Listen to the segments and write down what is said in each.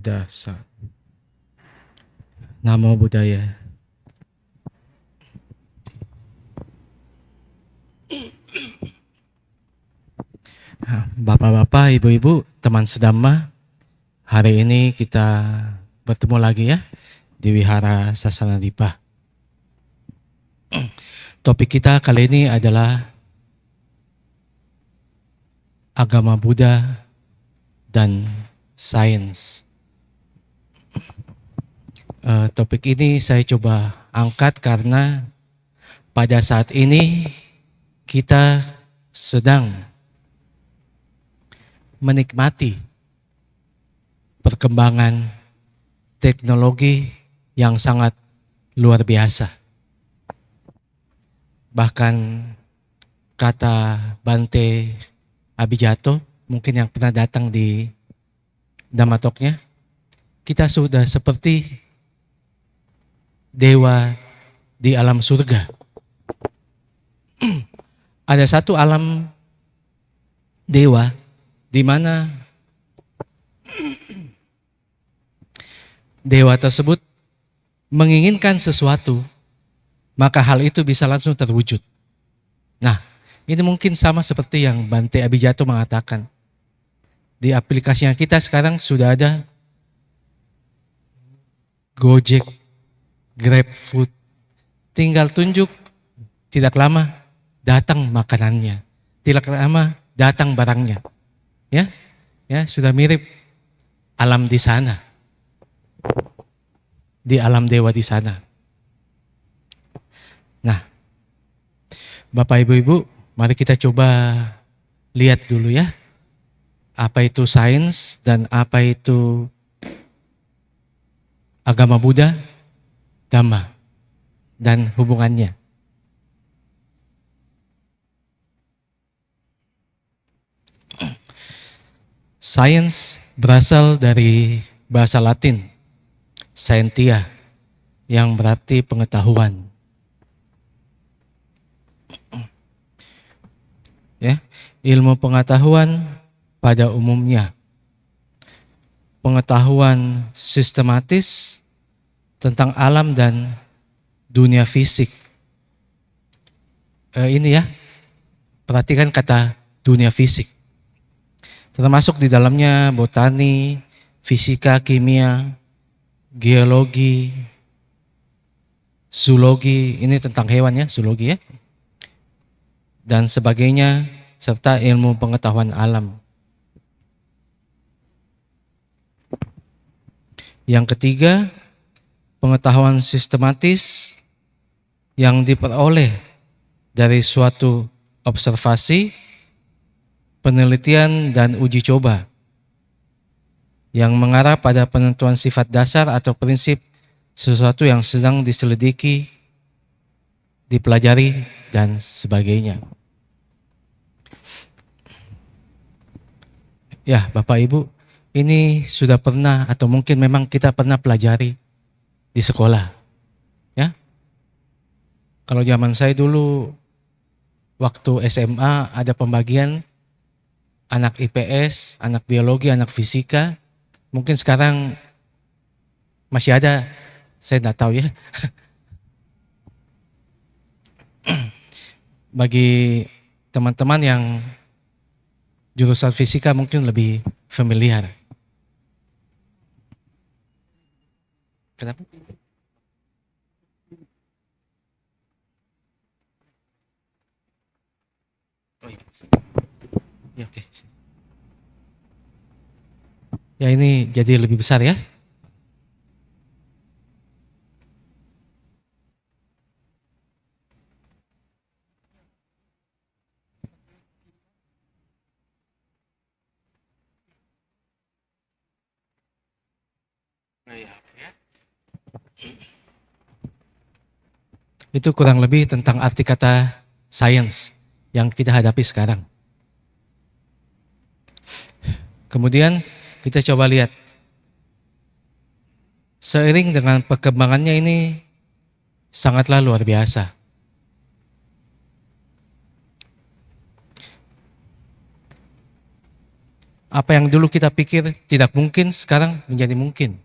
Dasa. Namo Buddhaya. Bapak-bapak, ibu-ibu, teman sedhamma, hari ini kita bertemu lagi ya di Wihara Sasanadipa. Topik kita kali ini adalah agama Buddha dan sains. Topik ini saya coba angkat karena pada saat ini kita sedang menikmati perkembangan teknologi yang sangat luar biasa. Bahkan kata Bante Abhijato, mungkin yang pernah datang di Dhamma-talknya, kita sudah seperti dewa di alam surga. Ada satu alam dewa di mana dewa tersebut menginginkan sesuatu, maka hal itu bisa langsung terwujud. Nah, ini mungkin sama seperti yang Bante Abhijato mengatakan. Di aplikasinya kita sekarang sudah ada Gojek, GrabFood. Tinggal tunjuk, tidak lama datang makanannya. Tidak lama datang barangnya. Ya, sudah mirip alam di sana. Di alam dewa di sana. Nah, Bapak Ibu-ibu, mari kita coba lihat dulu ya. Apa itu sains dan apa itu agama Buddha, Dhamma, dan hubungannya. Sains berasal dari bahasa Latin, scientia, yang berarti pengetahuan. Ya, ilmu pengetahuan pada umumnya pengetahuan sistematis tentang alam dan dunia fisik. Ini ya, perhatikan kata dunia fisik. Termasuk di dalamnya botani, fisika, kimia, geologi, zoologi, ini tentang hewan ya, zoologi ya, dan sebagainya, serta ilmu pengetahuan alam. Yang ketiga, pengetahuan sistematis yang diperoleh dari suatu observasi, penelitian, dan uji coba yang mengarah pada penentuan sifat dasar atau prinsip sesuatu yang sedang diselidiki, dipelajari, dan sebagainya. Ya, Bapak Ibu, ini sudah pernah atau mungkin memang kita pernah pelajari di sekolah. Ya. Kalau zaman saya dulu waktu SMA ada pembagian anak IPS, anak biologi, anak fisika. Mungkin sekarang masih ada, saya tidak tahu ya. Bagi teman-teman yang jurusan fisika mungkin lebih familiar. Kenapa? Oh, iya. Ya, oke. Ya, ini jadi lebih besar ya. Itu kurang lebih tentang arti kata science yang kita hadapi sekarang. Kemudian kita coba lihat, seiring dengan perkembangannya ini sangatlah luar biasa. Apa yang dulu kita pikir tidak mungkin, sekarang menjadi mungkin.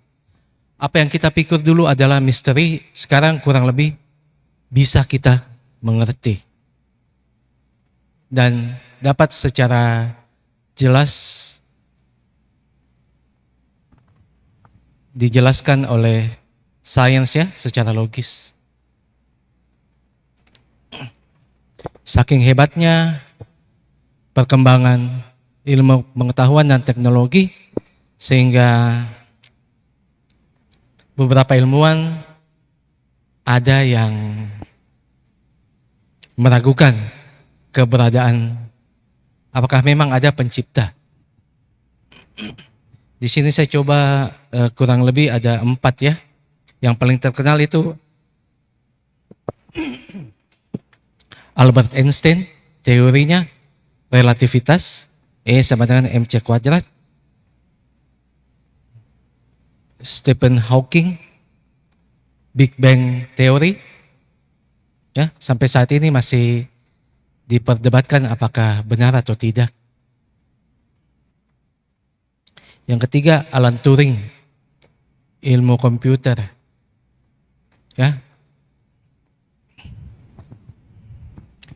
Apa yang kita pikir dulu adalah misteri, sekarang kurang lebih bisa kita mengerti. Dan dapat secara jelas dijelaskan oleh sains ya, secara logis. Saking hebatnya perkembangan ilmu pengetahuan dan teknologi, sehingga beberapa ilmuwan ada yang meragukan keberadaan apakah memang ada pencipta. Di sini saya coba kurang lebih ada 4 ya. Yang paling terkenal itu Albert Einstein, teorinya relativitas, E sama dengan mc kuadrat. Stephen Hawking, Big Bang Theory. Ya, sampai saat ini masih diperdebatkan apakah benar atau tidak. Yang ketiga, Alan Turing, ilmu komputer. Ya.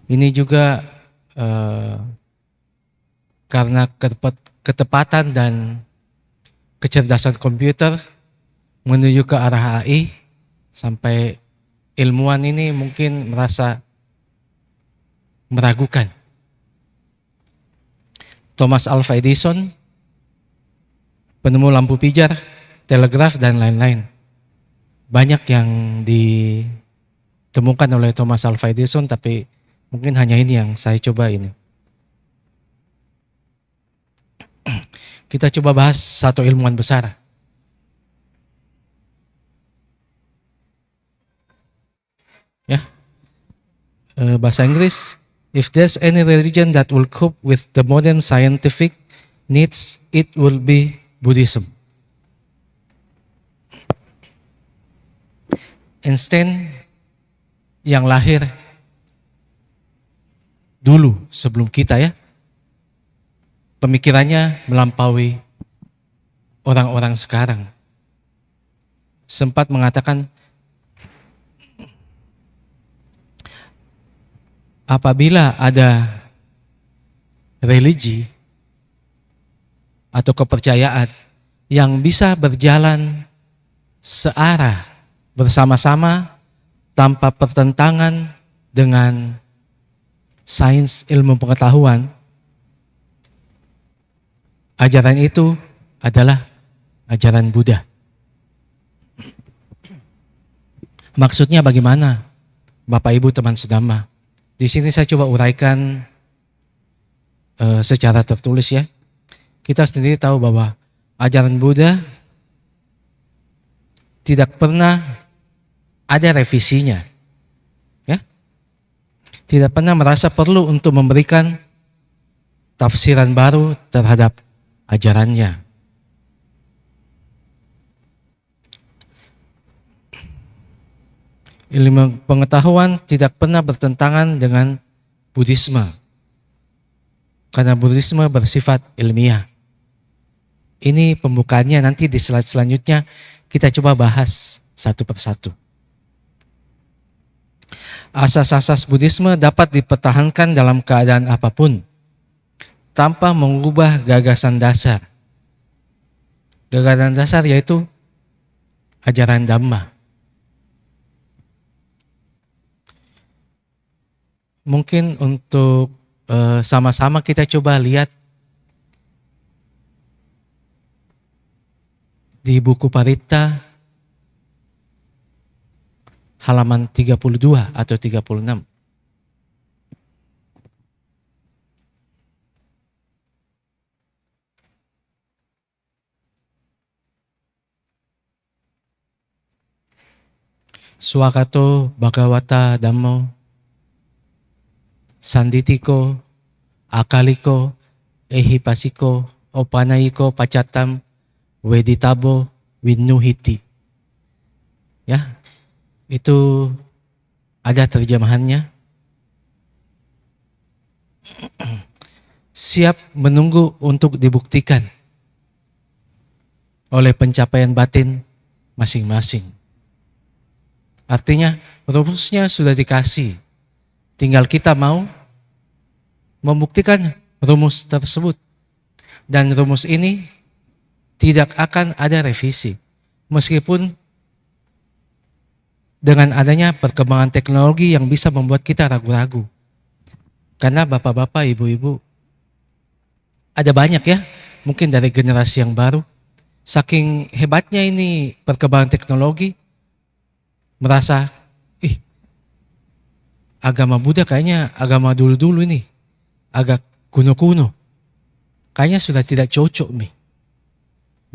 Ini juga karena ketepatan dan kecerdasan komputer menuju ke arah AI, sampai ilmuwan ini mungkin merasa meragukan. Thomas Alva Edison, penemu lampu pijar, telegraf, dan lain-lain. Banyak yang ditemukan oleh Thomas Alva Edison, tapi mungkin hanya ini yang saya coba ini. Kita coba bahas satu ilmuwan besar. Ya, bahasa Inggris. If there's any religion that will cope with the modern scientific needs, it will be Buddhism. Einstein yang lahir dulu sebelum kita ya, pemikirannya melampaui orang-orang sekarang. Sempat mengatakan apabila ada religi atau kepercayaan yang bisa berjalan searah bersama-sama tanpa pertentangan dengan sains ilmu pengetahuan, ajaran itu adalah ajaran Buddha. Maksudnya bagaimana, Bapak Ibu teman sedama? Di sini saya coba uraikan secara tertulis ya. Kita sendiri tahu bahwa ajaran Buddha tidak pernah ada revisinya. Ya. Tidak pernah merasa perlu untuk memberikan tafsiran baru terhadap ajarannya. Ilmu pengetahuan tidak pernah bertentangan dengan Buddhisme, karena Buddhisme bersifat ilmiah. Ini pembukaannya, nanti di slide selanjutnya kita coba bahas satu persatu. Asas-asas Buddhisme dapat dipertahankan dalam keadaan apapun, tanpa mengubah gagasan dasar. Gagasan dasar yaitu ajaran Dhamma. Mungkin untuk sama-sama kita coba lihat di buku Paritta halaman 32 atau 36. Swakato Bhagavata Dhammo Sanditiko, Akaliko, Ehipasiko, Opanaiko, Pacatam, Weditabo, Winuhiti. Ya, itu ada terjemahannya. siap menunggu untuk dibuktikan oleh pencapaian batin masing-masing. Artinya rumusnya sudah dikasih, tinggal kita mau membuktikan rumus tersebut. Dan rumus ini tidak akan ada revisi, meskipun dengan adanya perkembangan teknologi yang bisa membuat kita ragu-ragu. Karena bapak-bapak, ibu-ibu, ada banyak ya, mungkin dari generasi yang baru, saking hebatnya ini perkembangan teknologi, merasa, agama Buddha kayaknya agama dulu-dulu ini, agak kuno-kuno. Kayaknya sudah tidak cocok nih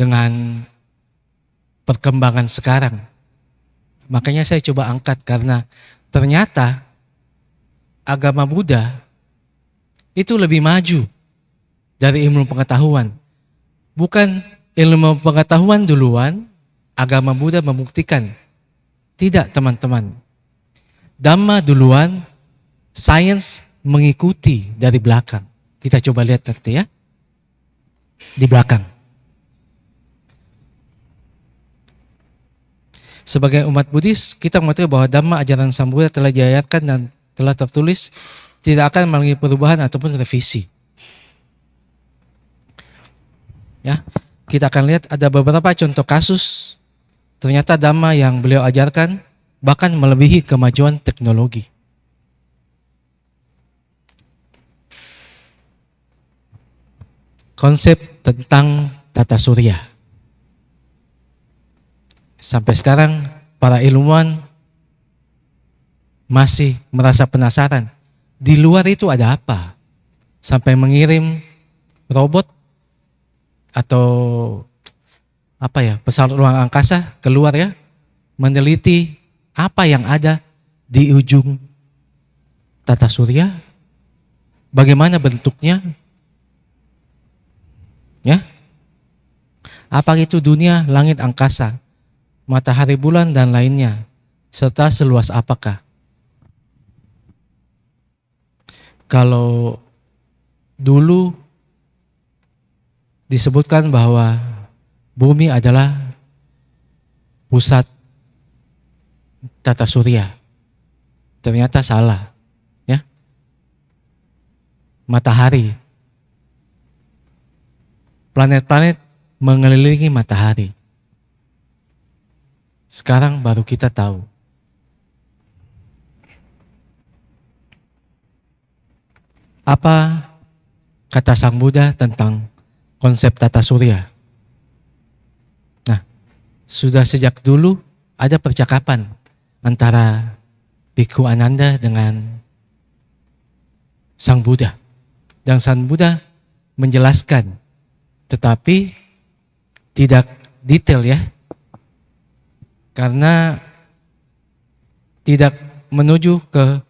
dengan perkembangan sekarang. Makanya saya coba angkat karena ternyata agama Buddha itu lebih maju dari ilmu pengetahuan. Bukan ilmu pengetahuan duluan, agama Buddha membuktikan. Tidak teman-teman. Dhamma duluan, sains mengikuti dari belakang. Kita coba lihat nanti ya. Di belakang. Sebagai umat Buddhis, kita mengetahui bahwa Dhamma ajaran Sang Buddha telah diajarkan dan telah tertulis, tidak akan mengalami perubahan ataupun revisi. Ya, kita akan lihat ada beberapa contoh kasus ternyata Dhamma yang beliau ajarkan bahkan melebihi kemajuan teknologi. Konsep tentang tata surya. Sampai sekarang para ilmuwan masih merasa penasaran. Di luar itu ada apa? Sampai mengirim robot atau pesawat ruang angkasa keluar ya, meneliti apa yang ada di ujung tata surya, bagaimana bentuknya, ya, apa itu dunia, langit, angkasa, matahari, bulan dan lainnya, serta seluas apakah. Kalau dulu disebutkan bahwa bumi adalah pusat tata surya, ternyata salah, ya. Matahari, planet-planet mengelilingi matahari. Sekarang baru kita tahu. Apa kata Sang Buddha tentang konsep tata surya? Nah, sudah sejak dulu ada percakapan antara Bhikkhu Ananda dengan Sang Buddha. Dan Sang Buddha menjelaskan, tetapi tidak detail ya, karena tidak menuju ke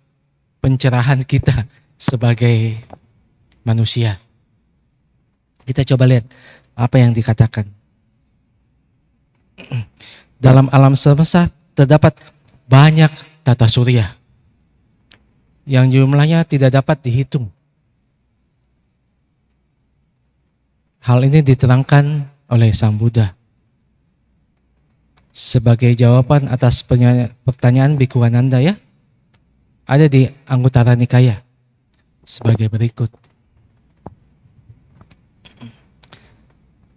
pencerahan kita sebagai manusia. Kita coba lihat apa yang dikatakan. Dalam alam semesta terdapat banyak tata surya yang jumlahnya tidak dapat dihitung. Hal ini diterangkan oleh Sang Buddha sebagai jawaban atas pertanyaan Bhikkhu Ananda ya, ada di Anguttara Nikaya sebagai berikut.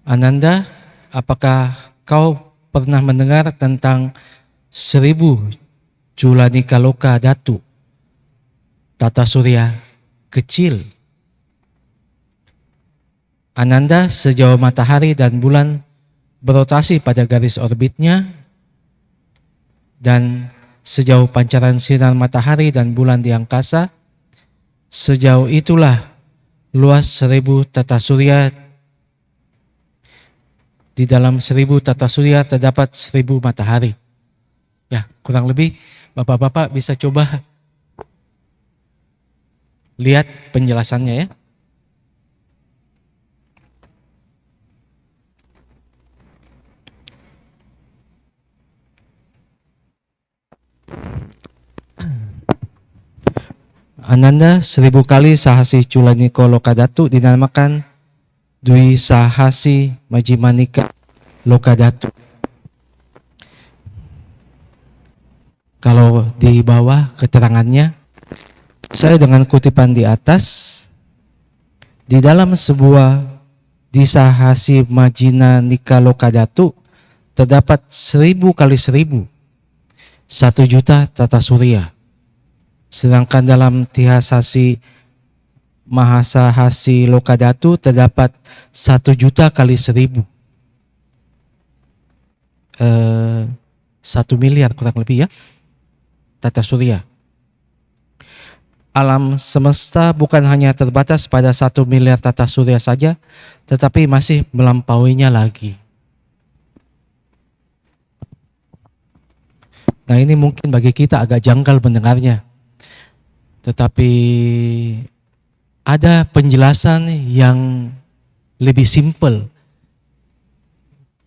Ananda, apakah kau pernah mendengar tentang 1000 Culanika Loka Dhatu, tata surya kecil? Ananda, sejauh matahari dan bulan berotasi pada garis orbitnya, dan sejauh pancaran sinar matahari dan bulan di angkasa, sejauh itulah luas 1000 tata surya. Di dalam 1000 tata surya terdapat 1000 matahari. Ya, kurang lebih bapak-bapak bisa coba lihat penjelasannya ya. Ananda 1000 kali sahasi culaniko lokadatu dinamakan Dwi Sahasi Majimanika Lokadatu. Kalau di bawah keterangannya, saya dengan kutipan di atas, di dalam sebuah Disahasi Majina Nika Lokadatu terdapat 1000 kali 1000, 1.000.000 tata surya. Sedangkan dalam Tihasasi Mahasahasi Lokadatu terdapat 1.000.000 kali 1000. 1 miliar kurang lebih ya, tata surya. Alam semesta bukan hanya terbatas pada 1 miliar tata surya saja, tetapi masih melampauinya lagi. Nah, ini mungkin bagi kita agak janggal mendengarnya. Tetapi ada penjelasan yang lebih simpel.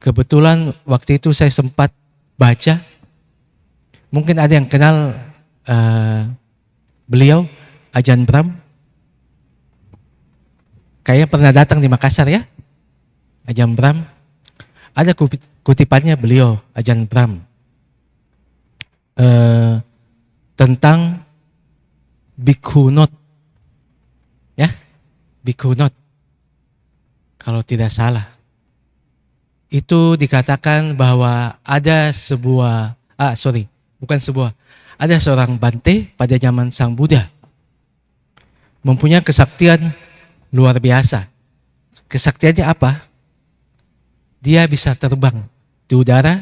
Kebetulan waktu itu saya sempat baca, mungkin ada yang kenal beliau, Ajahn Brahm. Kayaknya pernah datang di Makassar ya, Ajahn Brahm. Ada kutipannya beliau, Ajahn Brahm, tentang Bhikkhunot, ya, Bhikkhunot, kalau tidak salah. Itu dikatakan bahwa ada ada seorang Bante pada zaman Sang Buddha, mempunyai kesaktian luar biasa. Kesaktiannya apa? Dia bisa terbang di udara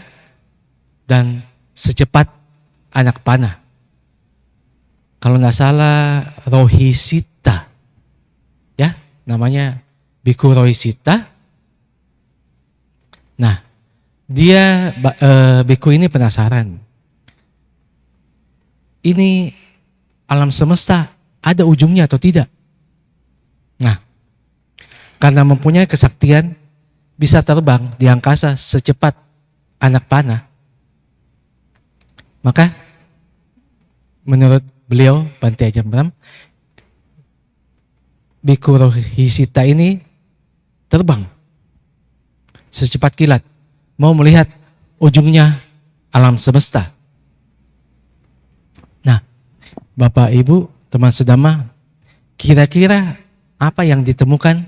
dan secepat anak panah. Kalau nggak salah Rohisita, ya, namanya Bhikkhu Rohisita. Nah, dia Bhikkhu ini penasaran. Ini alam semesta ada ujungnya atau tidak? Nah, karena mempunyai kesaktian bisa terbang di angkasa secepat anak panah, maka menurut beliau, Bante Ajahn Brahm, Bhikkhu Rohisita ini terbang secepat kilat, mau melihat ujungnya alam semesta. Nah, Bapak Ibu, teman sedama, kira-kira apa yang ditemukan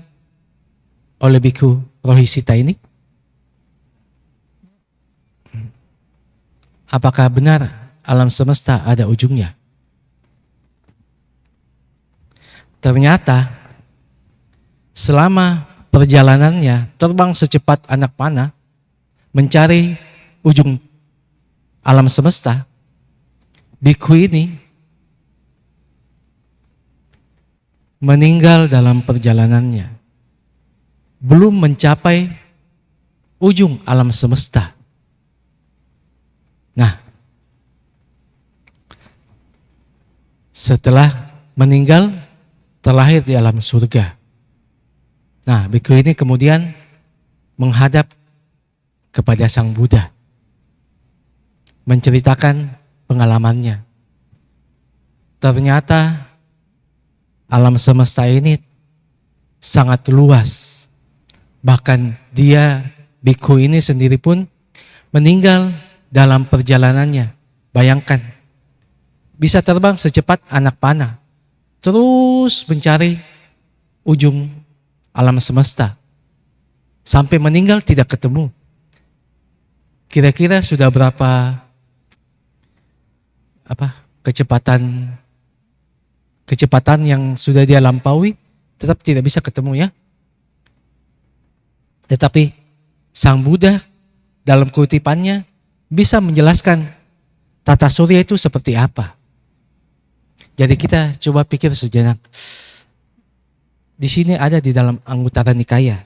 oleh Bhikkhu Rohisita ini? Apakah benar alam semesta ada ujungnya? Ternyata selama perjalanannya terbang secepat anak panah mencari ujung alam semesta, Bhikkhu ini meninggal dalam perjalanannya, belum mencapai ujung alam semesta. Nah, setelah meninggal terlahir di alam surga. Nah, Bhikkhu ini kemudian menghadap kepada Sang Buddha, menceritakan pengalamannya. Ternyata alam semesta ini sangat luas. Bahkan dia, Bhikkhu ini sendiri pun meninggal dalam perjalanannya. Bayangkan, bisa terbang secepat anak panah, terus mencari ujung alam semesta, sampai meninggal tidak ketemu. Kira-kira sudah berapa kecepatan yang sudah dia lampaui, tetap tidak bisa ketemu ya. Tetapi Sang Buddha dalam kutipannya bisa menjelaskan tata surya itu seperti apa. Jadi kita coba pikir sejenak. Di sini ada di dalam Anguttara Nikaya.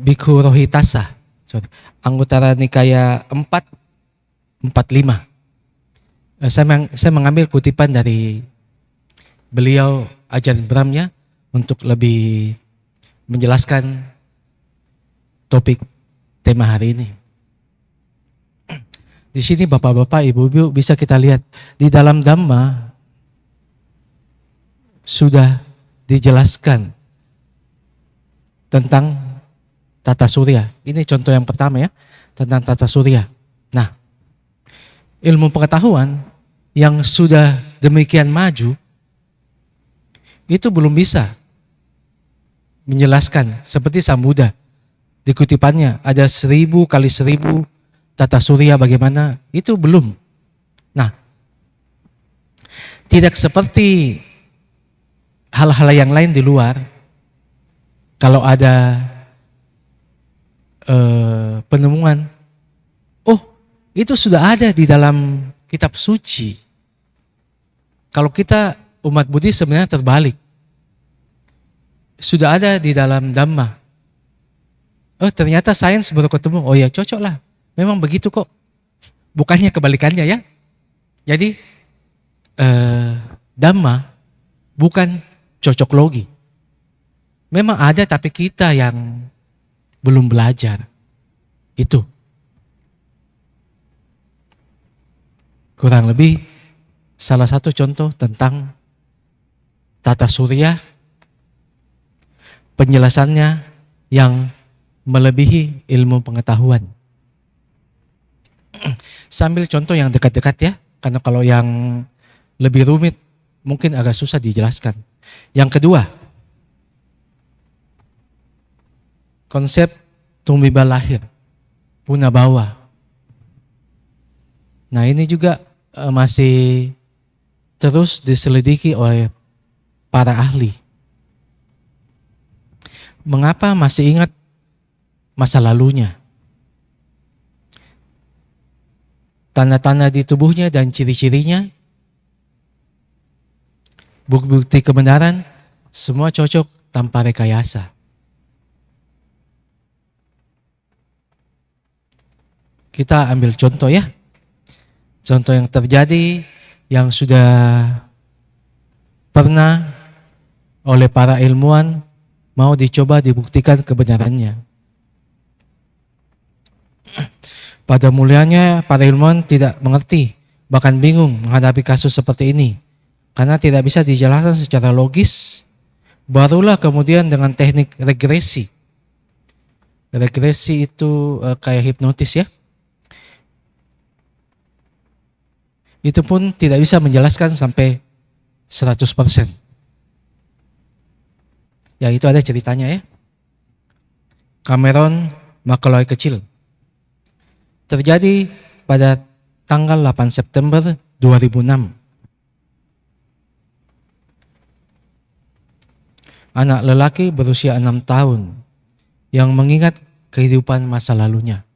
Bhikkhu Rohitassa, Anguttara Nikaya 445. Saya mengambil kutipan dari beliau Ajahn Brahmnya untuk lebih menjelaskan topik tema hari ini. Di sini Bapak-bapak, Ibu-ibu bisa kita lihat di dalam Dhamma sudah dijelaskan tentang tata surya. Ini contoh yang pertama ya, tentang tata surya. Nah, ilmu pengetahuan yang sudah demikian maju itu belum bisa menjelaskan seperti Sang Buddha. Di kutipannya ada 1000 kali 1000 tata surya bagaimana, itu belum. Nah, tidak seperti hal-hal yang lain di luar, kalau ada penemuan, oh itu sudah ada di dalam kitab suci. Kalau kita umat Buddhis sebenarnya terbalik. Sudah ada di dalam Dhamma. Oh ternyata sains baru ketemu, oh ya cocok lah. Memang begitu kok. Bukannya kebalikannya ya. Jadi Dhamma bukan cocok logi. Memang ada tapi kita yang belum belajar. Itu. Kurang lebih salah satu contoh tentang tata surya, penjelasannya yang melebihi ilmu pengetahuan. Sambil contoh yang dekat-dekat ya, karena kalau yang lebih rumit mungkin agak susah dijelaskan. Yang kedua, konsep tumibal lahir, punabawa. Nah ini juga masih terus diselidiki oleh para ahli. Mengapa masih ingat masa lalunya? Tanda-tanda di tubuhnya dan ciri-cirinya, bukti-bukti kebenaran, semua cocok tanpa rekayasa. Kita ambil contoh ya. Contoh yang terjadi, yang sudah pernah oleh para ilmuwan mau dicoba dibuktikan kebenarannya. Pada mulanya para ilmuwan tidak mengerti, bahkan bingung menghadapi kasus seperti ini. Karena tidak bisa dijelaskan secara logis, barulah kemudian dengan teknik regresi. Regresi itu kayak hipnotis ya. Itu pun tidak bisa menjelaskan sampai 100%. Ya itu ada ceritanya ya. Cameron McCullough kecil. Terjadi pada tanggal 8 September 2006. Anak lelaki berusia 6 tahun yang mengingat kehidupan masa lalunya.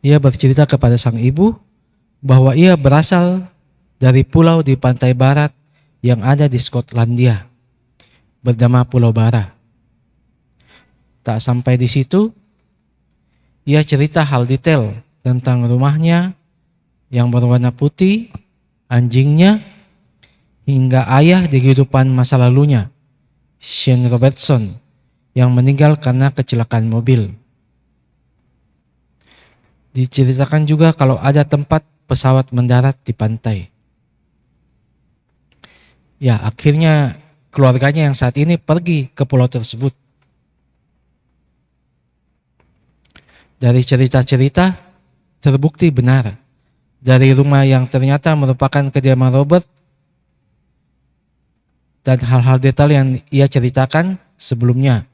Ia bercerita kepada sang ibu bahwa ia berasal dari pulau di pantai barat yang ada di Skotlandia, bernama Pulau Bara. Tak sampai di situ, ia cerita hal detail tentang rumahnya yang berwarna putih, anjingnya, hingga ayah di kehidupan masa lalunya, Shane Robertson, yang meninggal karena kecelakaan mobil. Diceritakan juga kalau ada tempat pesawat mendarat di pantai. Ya, akhirnya keluarganya yang saat ini pergi ke pulau tersebut. Dari cerita-cerita terbukti benar. Dari rumah yang ternyata merupakan kediaman Robert dan hal-hal detail yang ia ceritakan sebelumnya.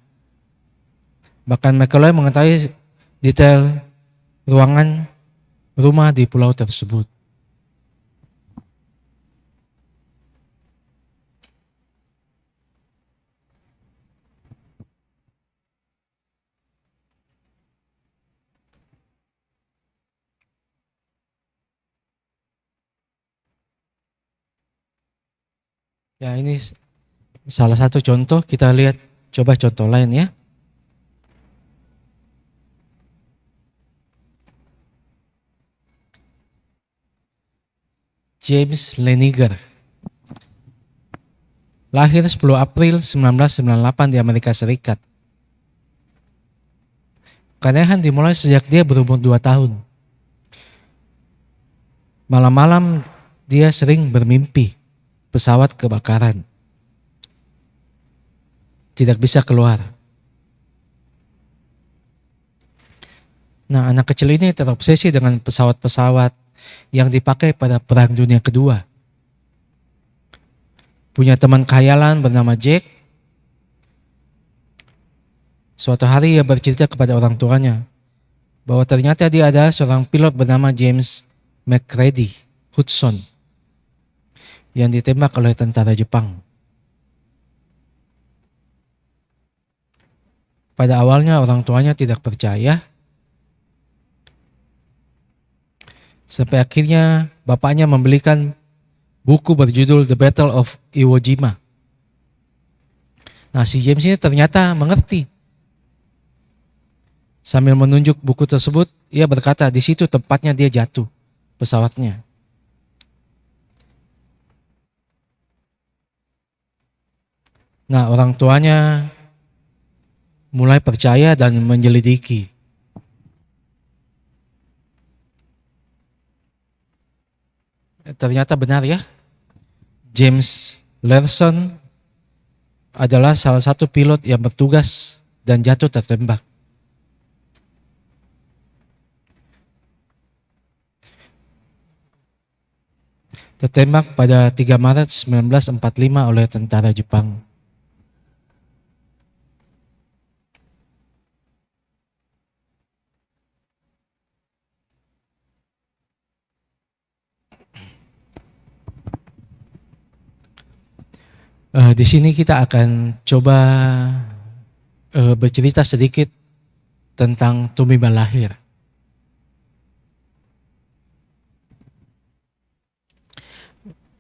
Bahkan McCullough mengetahui detail ruangan rumah di pulau tersebut. Ya ini salah satu contoh, kita lihat coba contoh lain ya. James Laniger. lahir 10 April 1998 di Amerika Serikat. Keanehan dimulai sejak dia berumur 2 tahun. Malam-malam dia sering bermimpi pesawat kebakaran. Tidak bisa keluar. Nah, anak kecil ini terobsesi dengan pesawat-pesawat yang dipakai pada Perang Dunia Kedua. Punya teman khayalan bernama Jack. Suatu hari ia bercerita kepada orang tuanya bahwa ternyata dia adalah seorang pilot bernama James McCready Hudson yang ditembak oleh tentara Jepang. Pada awalnya orang tuanya tidak percaya, sampai akhirnya bapaknya membelikan buku berjudul The Battle of Iwo Jima. Nah, si James ini ternyata mengerti. Sambil menunjuk buku tersebut, ia berkata di situ tempatnya dia jatuh pesawatnya. Nah, orang tuanya mulai percaya dan menyelidiki. Ternyata benar ya, James Larson adalah salah satu pilot yang bertugas dan jatuh tertembak. Tertembak pada 3 Maret 1945 oleh tentara Jepang. Di sini kita akan coba bercerita sedikit tentang Tumiba lahir.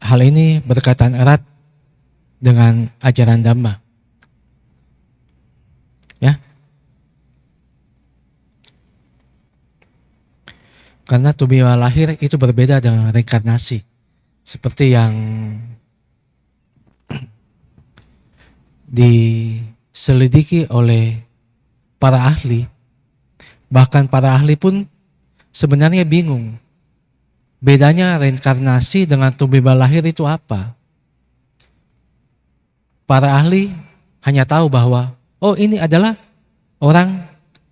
Hal ini berkaitan erat dengan ajaran Dhamma. Ya. Karena Tumiba lahir itu berbeda dengan reinkarnasi. Seperti yang diselidiki oleh para ahli. Bahkan para ahli pun sebenarnya bingung. Bedanya reinkarnasi dengan Tumiba lahir itu apa? Para ahli hanya tahu bahwa, oh ini adalah orang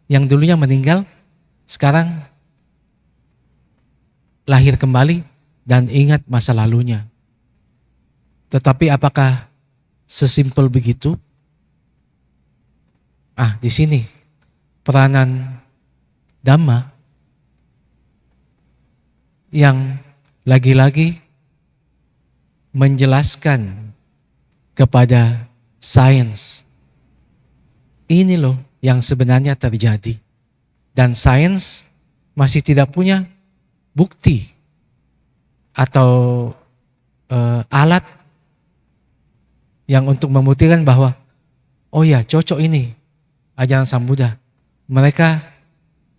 yang dulunya meninggal, sekarang lahir kembali dan ingat masa lalunya. Tetapi apakah sesimpel begitu? Di sini peranan Dhamma yang lagi-lagi menjelaskan kepada sains. Ini loh yang sebenarnya terjadi. Dan sains masih tidak punya bukti atau alat yang untuk membuktikan bahwa oh ya cocok ini ajaran Sang Buddha. Mereka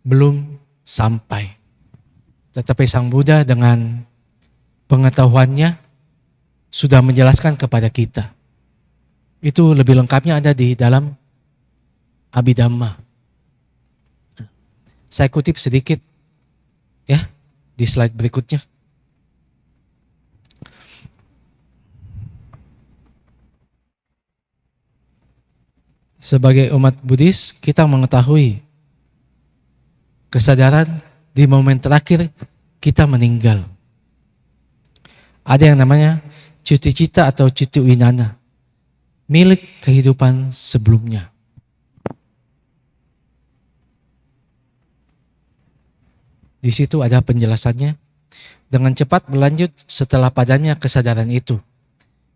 belum sampai. Tetapi Sang Buddha dengan pengetahuannya sudah menjelaskan kepada kita. Itu lebih lengkapnya ada di dalam Abhidhamma. Saya kutip sedikit ya di slide berikutnya. Sebagai umat Buddhis, kita mengetahui kesadaran di momen terakhir kita meninggal. Ada yang namanya cuti-cita atau cuti winana, milik kehidupan sebelumnya. Di situ ada penjelasannya. Dengan cepat berlanjut setelah padanya kesadaran itu.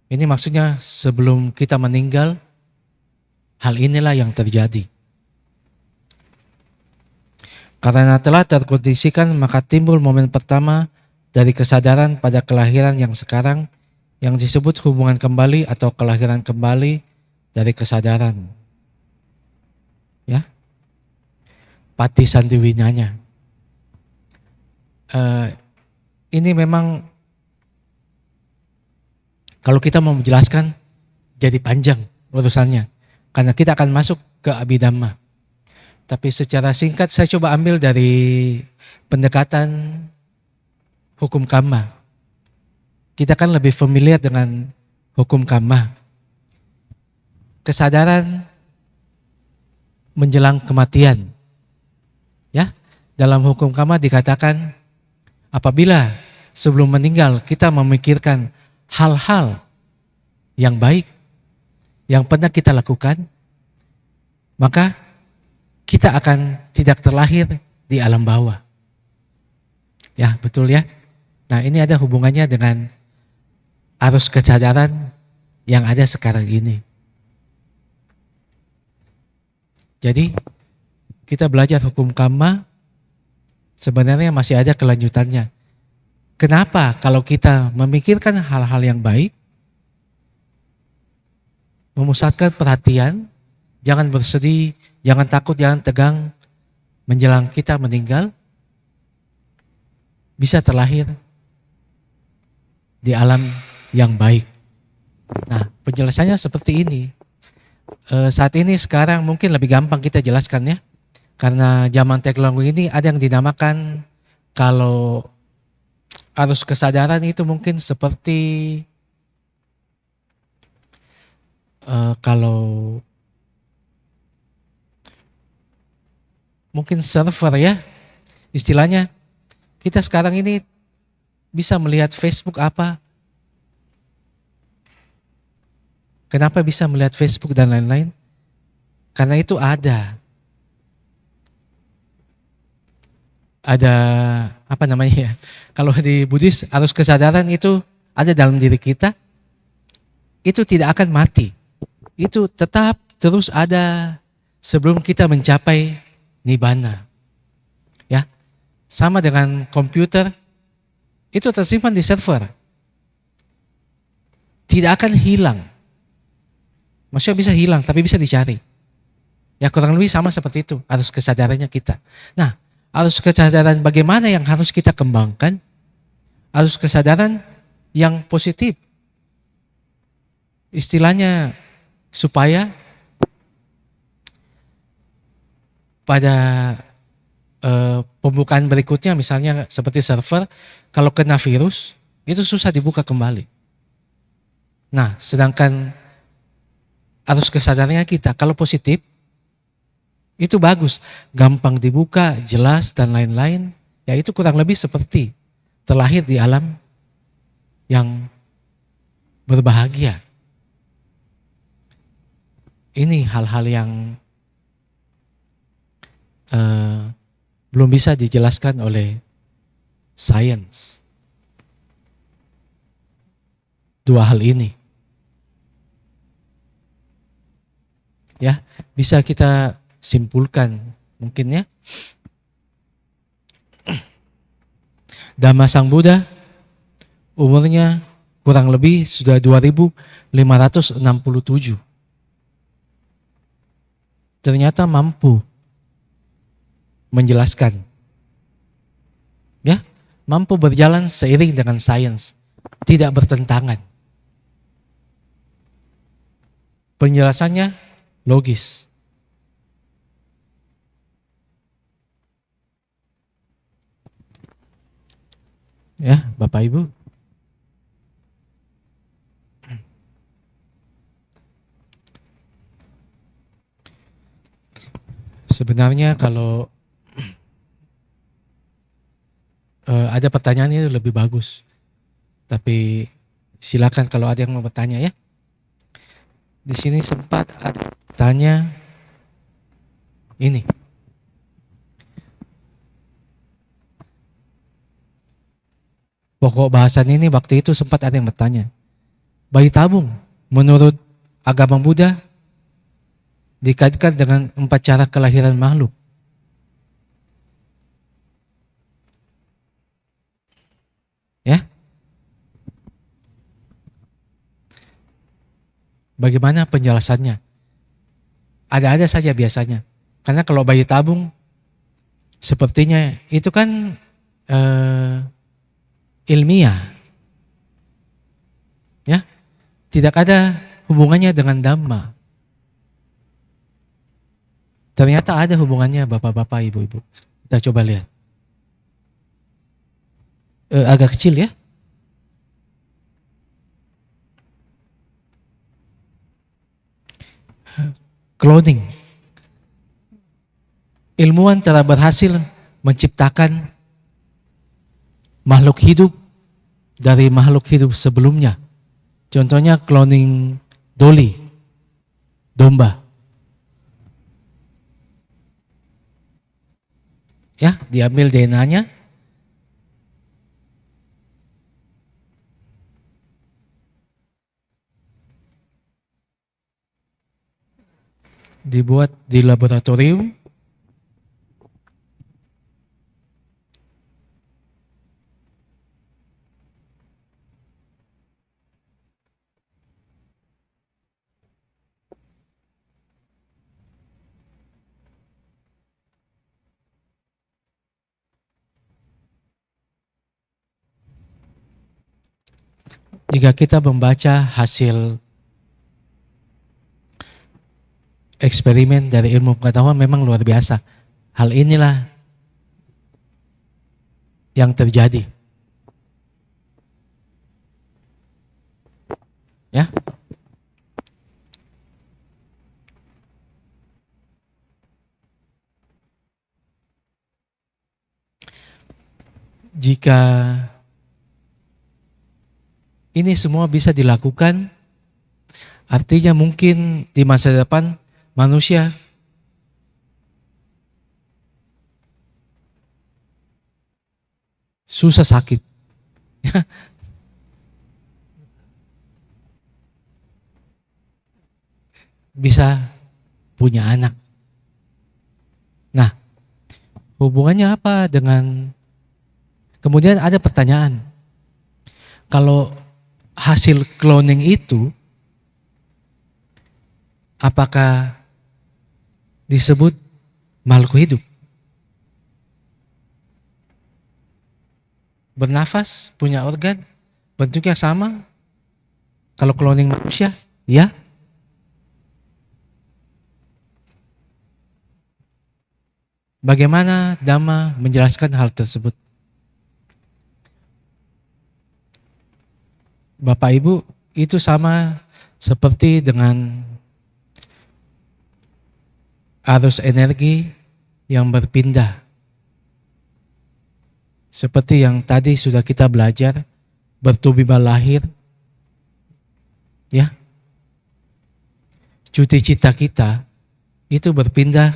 Ini maksudnya sebelum kita meninggal, hal inilah yang terjadi. Karena telah terkondisikan, maka timbul momen pertama dari kesadaran pada kelahiran yang sekarang yang disebut hubungan kembali atau kelahiran kembali dari kesadaran. Ya. Pati sandiwinanya. Ini memang kalau kita mau menjelaskan jadi panjang urusannya. Karena kita akan masuk ke Abhidhamma. Tapi secara singkat saya coba ambil dari pendekatan hukum karma. Kita kan lebih familiar dengan hukum karma. Kesadaran menjelang kematian. Ya, dalam hukum karma dikatakan apabila sebelum meninggal kita memikirkan hal-hal yang baik yang pernah kita lakukan, maka kita akan tidak terlahir di alam bawah. Ya, betul ya. Nah, ini ada hubungannya dengan arus kesadaran yang ada sekarang ini. Jadi, kita belajar hukum karma sebenarnya masih ada kelanjutannya. Kenapa kalau kita memikirkan hal-hal yang baik, memusatkan perhatian, jangan bersedih, jangan takut, jangan tegang, menjelang kita meninggal, bisa terlahir di alam yang baik. Nah, penjelasannya seperti ini. Saat ini sekarang mungkin lebih gampang kita jelaskan ya. Karena zaman teknologi ini ada yang dinamakan kalau arus kesadaran itu mungkin seperti kalau mungkin server ya, istilahnya kita sekarang ini bisa melihat Facebook apa, kenapa bisa melihat Facebook dan lain-lain, karena itu ada apa namanya ya, kalau di Buddhis arus kesadaran itu ada dalam diri kita, itu tidak akan mati. Itu tetap terus ada sebelum kita mencapai nibbana. Ya. Sama dengan komputer, itu tersimpan di server. Tidak akan hilang. Maksudnya bisa hilang, tapi bisa dicari. Ya kurang lebih sama seperti itu, arus kesadarannya kita. Nah, arus kesadaran bagaimana yang harus kita kembangkan? Arus kesadaran yang positif. Istilahnya supaya pada pembukaan berikutnya misalnya seperti server, kalau kena virus itu susah dibuka kembali. Nah, sedangkan arus kesadarannya kita kalau positif itu bagus, gampang dibuka, jelas dan lain-lain. Ya itu kurang lebih seperti terlahir di alam yang berbahagia. Ini hal-hal yang belum bisa dijelaskan oleh sains. Dua hal ini. Ya, bisa kita simpulkan mungkin ya. Dhamma Sang Buddha umurnya kurang lebih sudah 2567. Ternyata mampu menjelaskan. Ya, mampu berjalan seiring dengan sains, tidak bertentangan. Penjelasannya logis. Ya, Bapak Ibu. Sebenarnya kalau ada pertanyaan itu lebih bagus. Tapi silakan kalau ada yang mau bertanya ya. Di sini sempat ada tanya ini. Pokok bahasan ini waktu itu sempat ada yang bertanya. Bayi tabung menurut agama Buddha dikaitkan dengan 4 cara kelahiran makhluk. Ya. Bagaimana penjelasannya? Ada-ada saja biasanya. Karena kalau bayi tabung sepertinya itu kan ilmiah. Ya. Tidak ada hubungannya dengan Dhamma? Ternyata ada hubungannya bapak-bapak, ibu-ibu. Kita coba lihat. Agak kecil ya. Cloning. Ilmuwan telah berhasil menciptakan makhluk hidup dari makhluk hidup sebelumnya. Contohnya cloning Dolly, domba. Ya, diambil DNA-nya, dibuat di laboratorium, jika kita membaca hasil eksperimen dari ilmu pengetahuan memang luar biasa. Hal inilah yang terjadi. Ya. Jika ini semua bisa dilakukan, artinya mungkin di masa depan manusia susah sakit. Bisa punya anak. Nah, hubungannya apa dengan, kemudian ada pertanyaan, kalau hasil cloning itu apakah disebut makhluk hidup? Bernafas, punya organ, bentuknya sama? Kalau cloning manusia, ya? Bagaimana Dhamma menjelaskan hal tersebut? Bapak Ibu, itu sama seperti dengan arus energi yang berpindah. Seperti yang tadi sudah kita belajar, bertubi lahir, ya. Cuti cita kita itu berpindah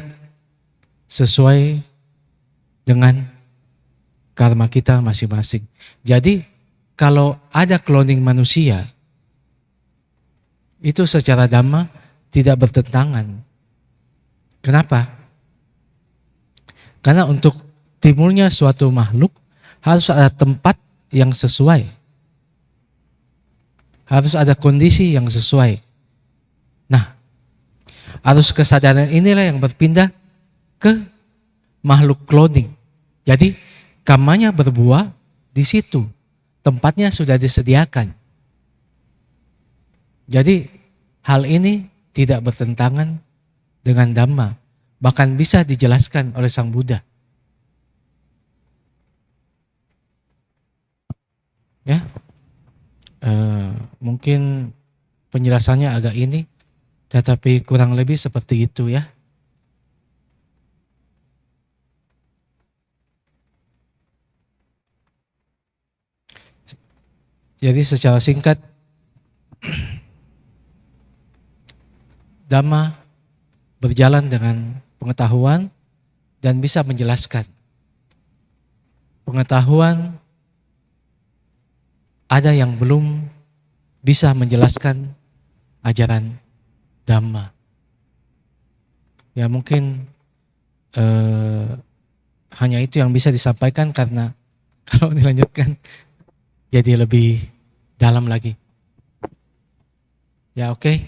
sesuai dengan karma kita masing-masing. Jadi kalau ada cloning manusia, itu secara Dhamma tidak bertentangan. Kenapa? Karena untuk timbulnya suatu makhluk harus ada tempat yang sesuai. Harus ada kondisi yang sesuai. Nah, arus kesadaran inilah yang berpindah ke makhluk cloning. Jadi karmanya berbuah di situ. Tempatnya sudah disediakan. Jadi hal ini tidak bertentangan dengan Dhamma. Bahkan bisa dijelaskan oleh Sang Buddha. Ya, mungkin penjelasannya agak ini, tetapi kurang lebih seperti itu ya. Jadi secara singkat, Dhamma berjalan dengan pengetahuan dan bisa menjelaskan. Pengetahuan ada yang belum bisa menjelaskan ajaran Dhamma. Ya mungkin hanya itu yang bisa disampaikan karena kalau dilanjutkan jadi lebih dalam lagi. Ya oke.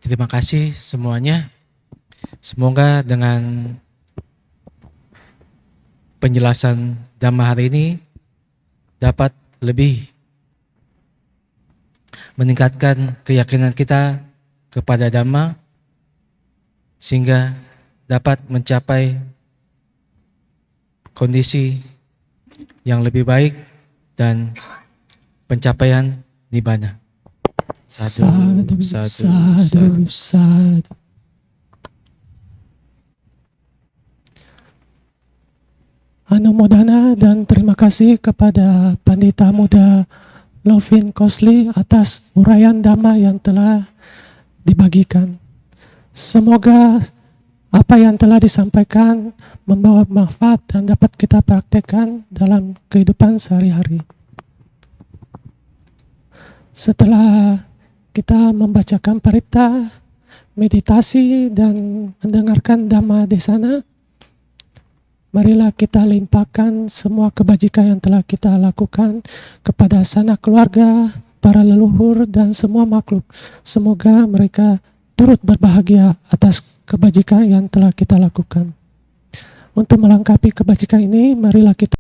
Terima kasih semuanya. Semoga dengan penjelasan Dhamma hari ini dapat lebih meningkatkan keyakinan kita kepada Dhamma sehingga dapat mencapai kondisi yang lebih baik dan pencapaian nibbana. Sadhu, sadhu, sadhu. Anumodana dan terima kasih kepada Pandita Muda Lovin Kosli atas uraian Dhamma yang telah dibagikan. Semoga apa yang telah disampaikan membawa manfaat dan dapat kita praktekkan dalam kehidupan sehari-hari. Setelah kita membacakan parita, meditasi, dan mendengarkan Dhamma Desana, marilah kita limpahkan semua kebajikan yang telah kita lakukan kepada sanak keluarga, para leluhur, dan semua makhluk. Semoga mereka turut berbahagia atas kebajikan yang telah kita lakukan. Untuk melengkapi kebajikan ini, marilah kita